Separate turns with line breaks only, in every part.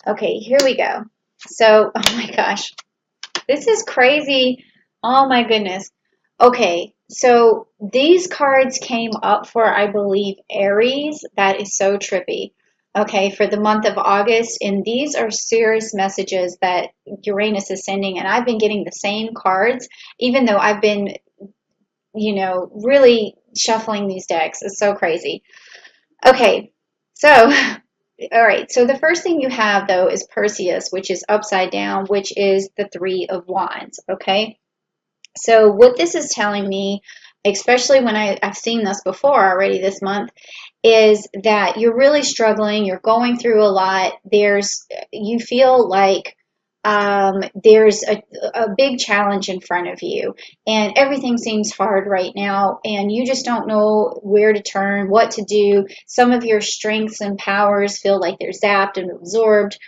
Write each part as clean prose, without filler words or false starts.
Okay, here we go. So, oh my gosh, this is crazy. Oh my goodness. Okay, so these cards came up for, I believe, Aries. That is so trippy. Okay, for the month of August, and these are serious messages that Uranus is sending, and I've been getting the same cards, even though I've been, really shuffling these decks. It's so crazy. Okay, so all right, so the first thing you have though is Perseus, which is upside down, which is the Three of Wands. Okay, so what this is telling me, especially when I've seen this before already this month, is that you're really struggling, you're going through a lot. You feel like there's a big challenge in front of you, and everything seems hard right now, and you just don't know where to turn, what to do. Some of your strengths and powers feel like they're zapped and absorbed.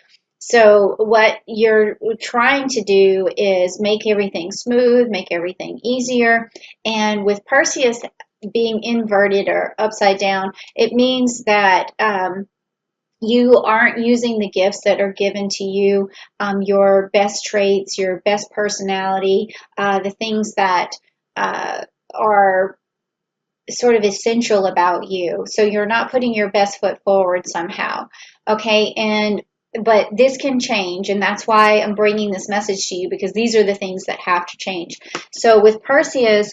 So, what you're trying to do is make everything smooth, make everything easier. And with Perseus being inverted or upside down, it means that you aren't using the gifts that are given to you, your best traits, your best personality, the things that are sort of essential about you. So you're not putting your best foot forward somehow. Okay, but this can change, and that's why I'm bringing this message to you, because these are the things that have to change. So with Perseus,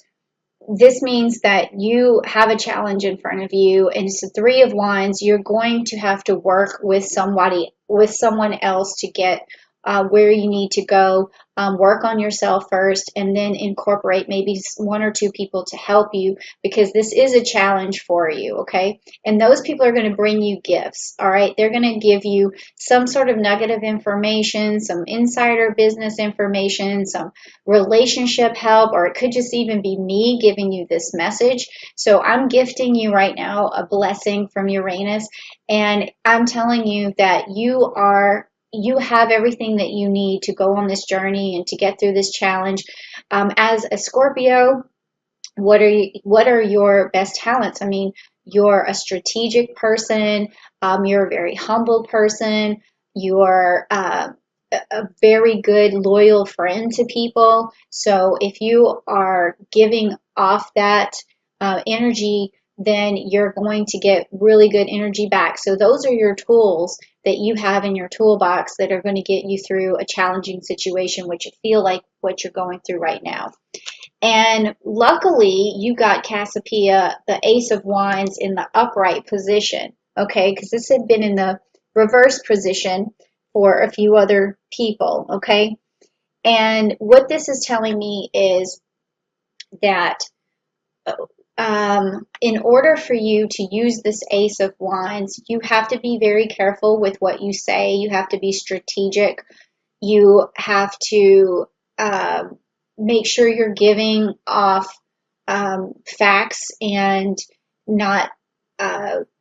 this means that you have a challenge in front of you, and it's the Three of Wands. You're going to have to work with someone else to get where you need to go. Work on yourself first, and then incorporate maybe one or two people to help you, because this is a challenge for you. Okay, and those people are going to bring you gifts. All right, they're going to give you some sort of nugget of information, some insider business information, some relationship help, or it could just even be me giving you this message. So I'm gifting you right now a blessing from Uranus, and I'm telling you that you have everything that you need to go on this journey and to get through this challenge. As a Scorpio, what are your best talents? I mean, you're a strategic person, you're a very humble person, you're a very good loyal friend to people. So if you are giving off that energy, then you're going to get really good energy back. So those are your tools that you have in your toolbox that are going to get you through a challenging situation, which you feel like what you're going through right now. And luckily, you got Cassiopeia, the Ace of Wands, in the upright position, okay? Because this had been in the reverse position for a few other people, okay? And what this is telling me is that in order for you to use this Ace of Wands, you have to be very careful with what you say. You have to be strategic. You have to make sure you're giving off facts and not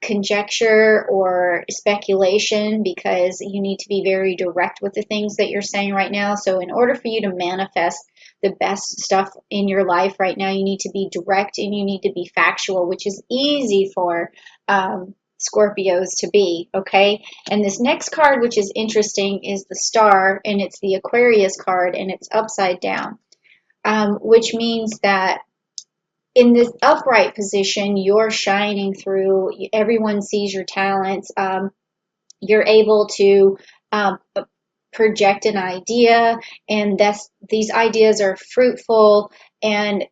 conjecture or speculation, because you need to be very direct with the things that you're saying right now. So in order for you to manifest the best stuff in your life right now, you need to be direct and you need to be factual, which is easy for Scorpios to be, okay? And this next card, which is interesting, is the Star, and it's the Aquarius card, and it's upside down, which means that in this upright position, you're shining through. Everyone sees your talents. You're able to project an idea, and these ideas are fruitful and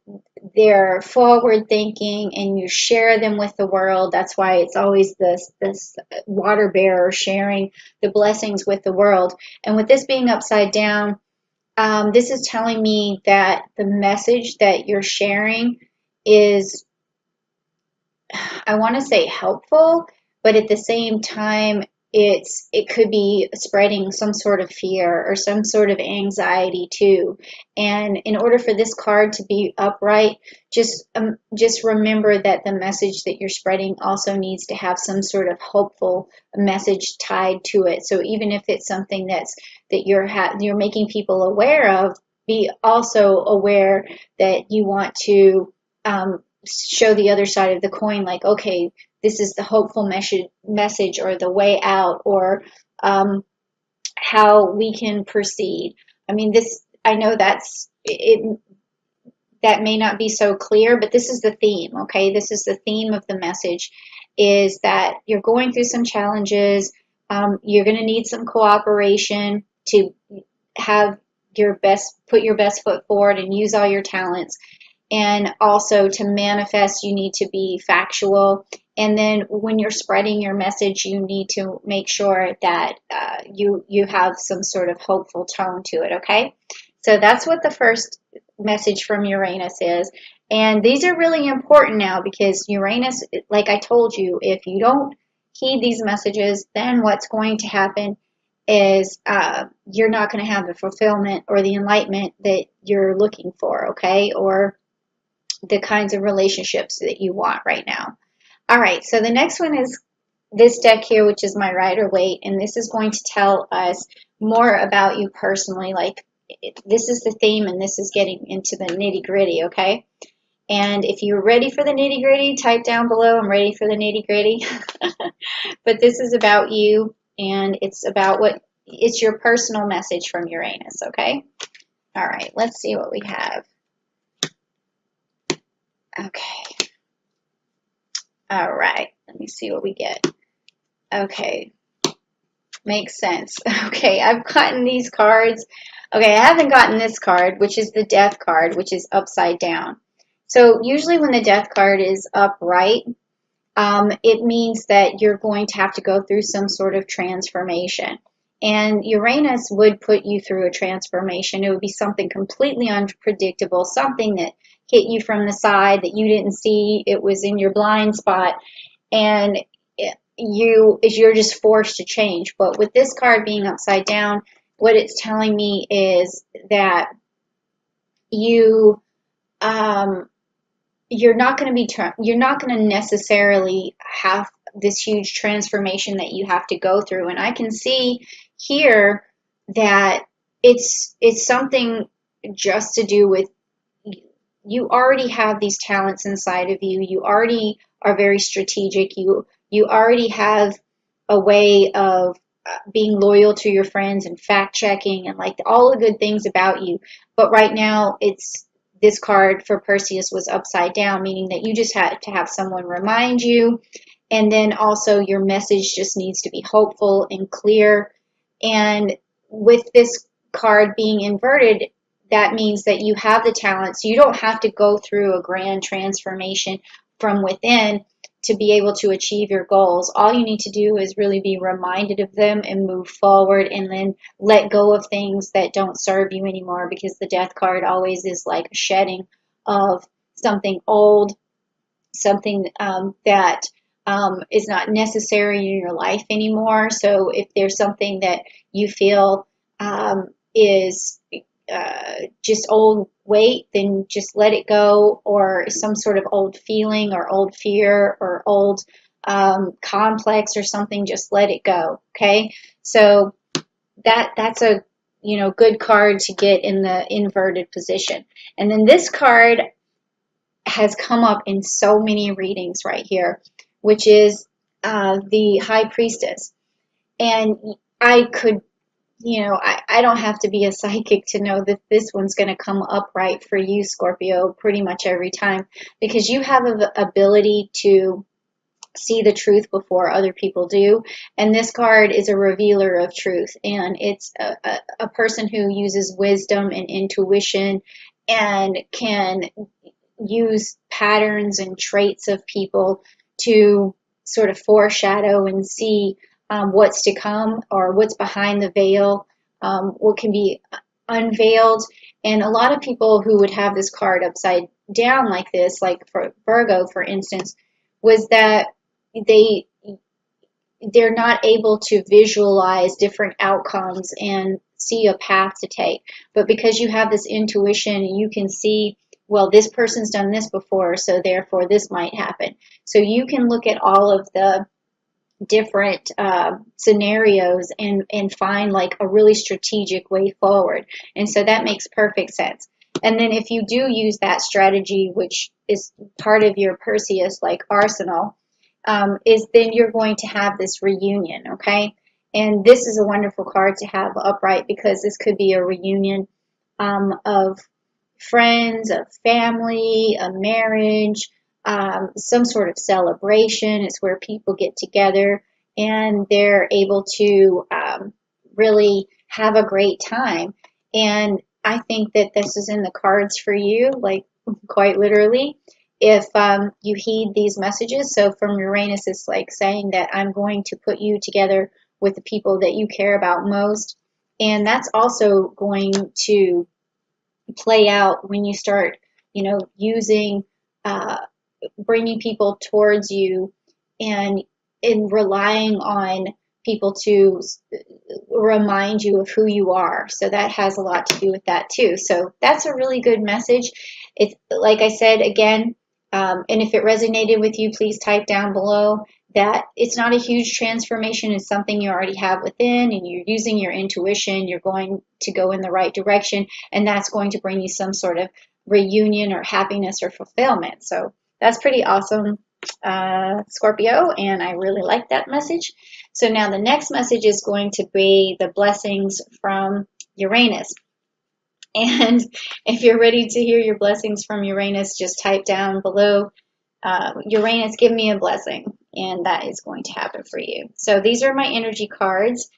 they're forward thinking, and you share them with the world. That's why it's always this water bearer sharing the blessings with the world. And with this being upside down, this is telling me that the message that you're sharing is, I want to say, helpful, but at the same time, it could be spreading some sort of fear or some sort of anxiety too. And in order for this card to be upright, just remember that the message that you're spreading also needs to have some sort of hopeful message tied to it. So even if it's something that you're making people aware of, be also aware that you want to show the other side of the coin, like, okay, this is the hopeful message or the way out, or how we can proceed. I mean, I know that may not be so clear, but this is the theme, okay? This is the theme of the message, is that you're going through some challenges. You're going to need some cooperation to have put your best foot forward and use all your talents. And also to manifest, you need to be factual. And then when you're spreading your message, you need to make sure that you have some sort of hopeful tone to it, okay? So that's what the first message from Uranus is. And these are really important now because Uranus, like I told you, if you don't heed these messages, then what's going to happen is you're not going to have the fulfillment or the enlightenment that you're looking for, okay? Or the kinds of relationships that you want right now. All right, so the next one is this deck here, which is my Rider-Waite, and this is going to tell us more about you personally. Like, this is the theme, and this is getting into the nitty-gritty, okay? And if you're ready for the nitty-gritty, type down below, I'm ready for the nitty-gritty. But this is about you, and it's your personal message from Uranus, okay? All right, let's see what we have. Okay. All right, let me see what we get. Okay, makes sense. Okay, I've gotten these cards. Okay, I haven't gotten this card, which is the Death card, which is upside down. So usually when the Death card is upright, it means that you're going to have to go through some sort of transformation. And Uranus would put you through a transformation. It would be something completely unpredictable, something that hit you from the side that you didn't see. It was in your blind spot, and you're just forced to change. But with this card being upside down, what it's telling me is that you you're not going to necessarily have this huge transformation that you have to go through. And I can see here that it's something just to do with you already have these talents inside of you. You already are very strategic. You already have a way of being loyal to your friends and fact checking and like all the good things about you. But right now, this card for Perseus was upside down, meaning that you just had to have someone remind you. And then also your message just needs to be hopeful and clear. And with this card being inverted, that means that you have the talents. You don't have to go through a grand transformation from within to be able to achieve your goals. All you need to do is really be reminded of them and move forward, and then let go of things that don't serve you anymore, because the Death card always is like a shedding of something old, something that is not necessary in your life anymore. So if there's something that you feel is just old weight, then just let it go, or some sort of old feeling or old fear or old complex or something, just let it go. Okay, so that's a good card to get in the inverted position. And then this card has come up in so many readings right here, which is the High Priestess. And I could I don't have to be a psychic to know that this one's going to come up right for you, Scorpio, pretty much every time, because you have an ability to see the truth before other people do. And this card is a revealer of truth, and it's a person who uses wisdom and intuition and can use patterns and traits of people to sort of foreshadow and see what's to come, or what's behind the veil, what can be unveiled. And a lot of people who would have this card upside down like this, like for Virgo, for instance, was that they're not able to visualize different outcomes and see a path to take. But because you have this intuition, you can see, well, this person's done this before, so therefore this might happen. So you can look at all of the different scenarios and find like a really strategic way forward. And so that makes perfect sense. And then if you do use that strategy, which is part of your Perseus like arsenal, is then you're going to have this reunion, okay? And this is a wonderful card to have upright because this could be a reunion of friends, of family, a marriage, some sort of celebration. It's where people get together and they're able to really have a great time. And I think that this is in the cards for you, like quite literally, if you heed these messages. So from Uranus, it's like saying that I'm going to put you together with the people that you care about most. And that's also going to play out when you start, using, uh, bringing people towards you and in relying on people to remind you of who you are. So that has a lot to do with that too. So that's a really good message. It's like I said again, and if it resonated with you, please type down below that it's not a huge transformation. It's something you already have within, and you're using your intuition. You're going to go in the right direction, and that's going to bring you some sort of reunion or happiness or fulfillment. So that's pretty awesome, Scorpio, and I really like that message. So now the next message is going to be the blessings from Uranus. And if you're ready to hear your blessings from Uranus, just type down below, Uranus, give me a blessing, and that is going to happen for you. So these are my energy cards,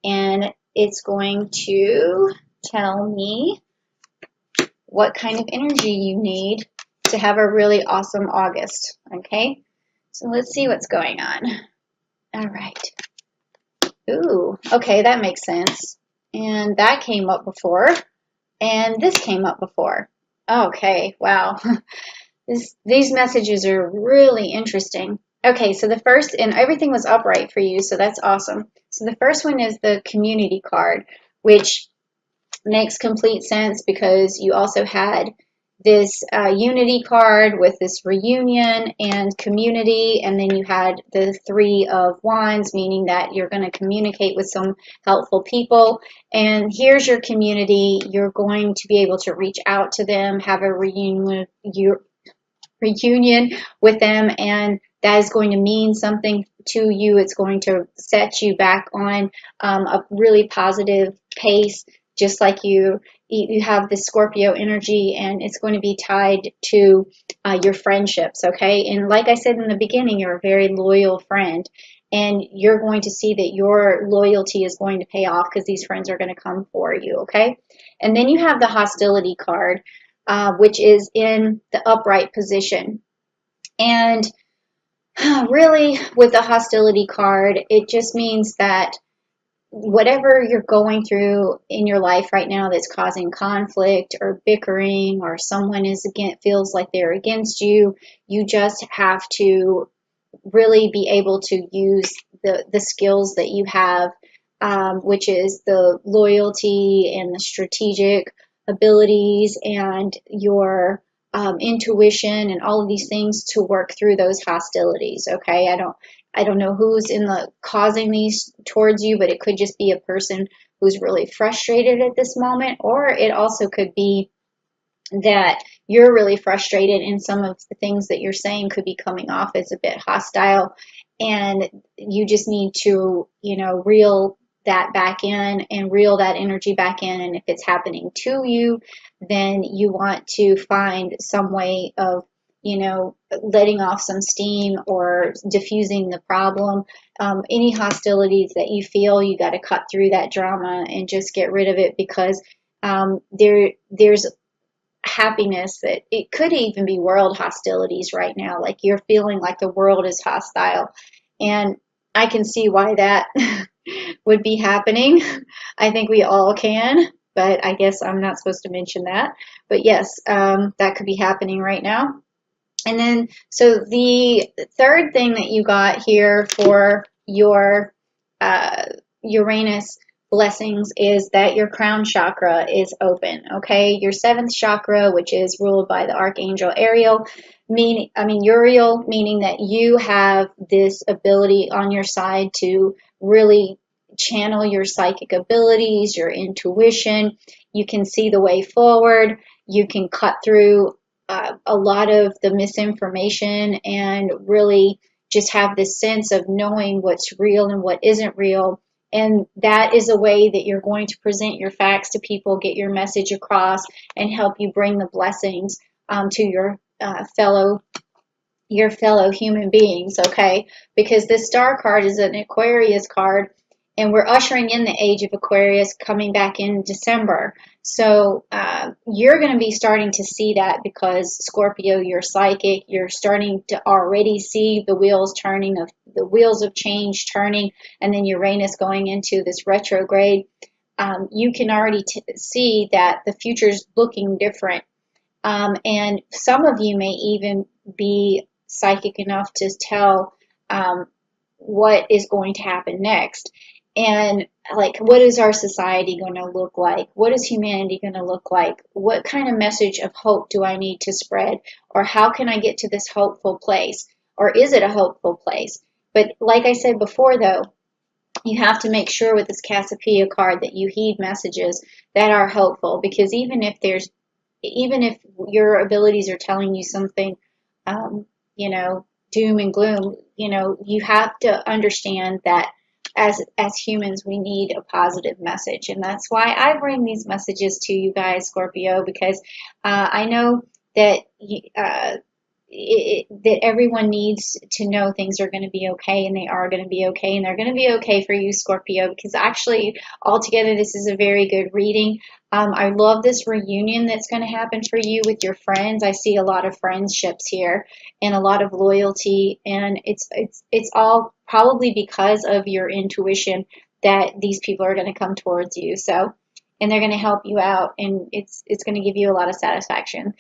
and it's going to tell me what kind of energy you need to have a really awesome August. Okay, so let's see what's going on. All right. Ooh, okay, that makes sense. And that came up before, and this came up before. Okay, wow. These messages are really interesting. Okay, so the first, and everything was upright for you, so that's awesome. So the first one is the community card, which makes complete sense because you also had this unity card with this reunion and community, and then you had the Three of Wands, meaning that you're going to communicate with some helpful people. And here's your community. You're going to be able to reach out to them, have a reunion with them, and that is going to mean something to you. It's going to set you back on a really positive pace, just like you have the Scorpio energy, and it's going to be tied to your friendships, okay? And like I said in the beginning, you're a very loyal friend, and you're going to see that your loyalty is going to pay off because these friends are going to come for you, okay? And then you have the hostility card, which is in the upright position. And really, with the hostility card, it just means that whatever you're going through in your life right now that's causing conflict or bickering, or someone feels like they're against you, you just have to really be able to use the skills that you have, which is the loyalty and the strategic abilities and your intuition and all of these things to work through those hostilities. Okay, I don't know who's in the causing these towards you, but it could just be a person who's really frustrated at this moment, or it also could be that you're really frustrated and some of the things that you're saying could be coming off as a bit hostile, and you just need to, reel that back in and reel that energy back in. And if it's happening to you, then you want to find some way of, letting off some steam or diffusing the problem. Any hostilities that you feel, you got to cut through that drama and just get rid of it, because there's happiness that it could even be world hostilities right now. Like you're feeling like the world is hostile, and I can see why that would be happening. I think we all can, but I guess I'm not supposed to mention that. But yes, that could be happening right now. And then, so the third thing that you got here for your Uranus blessings is that your crown chakra is open, okay? Your seventh chakra, which is ruled by the Archangel Uriel, meaning that you have this ability on your side to really channel your psychic abilities, your intuition. You can see the way forward. You can cut through a lot of the misinformation and really just have this sense of knowing what's real and what isn't real, And that is a way that you're going to present your facts to people, get your message across, and help you bring the blessings to your fellow human beings, okay? Because this star card is an Aquarius card, and we're ushering in the age of Aquarius coming back in December. So you're going to be starting to see that because Scorpio, you're psychic. You're starting to already see the wheels turning of the wheels of change turning, and then Uranus going into this retrograde. You can already see that the future's looking different. And some of you may even be psychic enough to tell what is going to happen next. And like, what is our society going to look like? What is humanity going to look like? What kind of message of hope do I need to spread? Or how can I get to this hopeful place? Or is it a hopeful place? But like I said before, though, you have to make sure with this Cassiopeia card that you heed messages that are hopeful, because even if your abilities are telling you something, um, doom and gloom, you have to understand that as humans, we need a positive message, and that's why I bring these messages to you guys, Scorpio, because I know that that everyone needs to know things are going to be okay, and they are going to be okay, and they're going to be okay for you, Scorpio, because actually altogether this is a very good reading. I love this reunion that's going to happen for you with your friends. I see a lot of friendships here and a lot of loyalty, and it's all probably because of your intuition that these people are going to come towards you. So, and they're going to help you out, and it's going to give you a lot of satisfaction.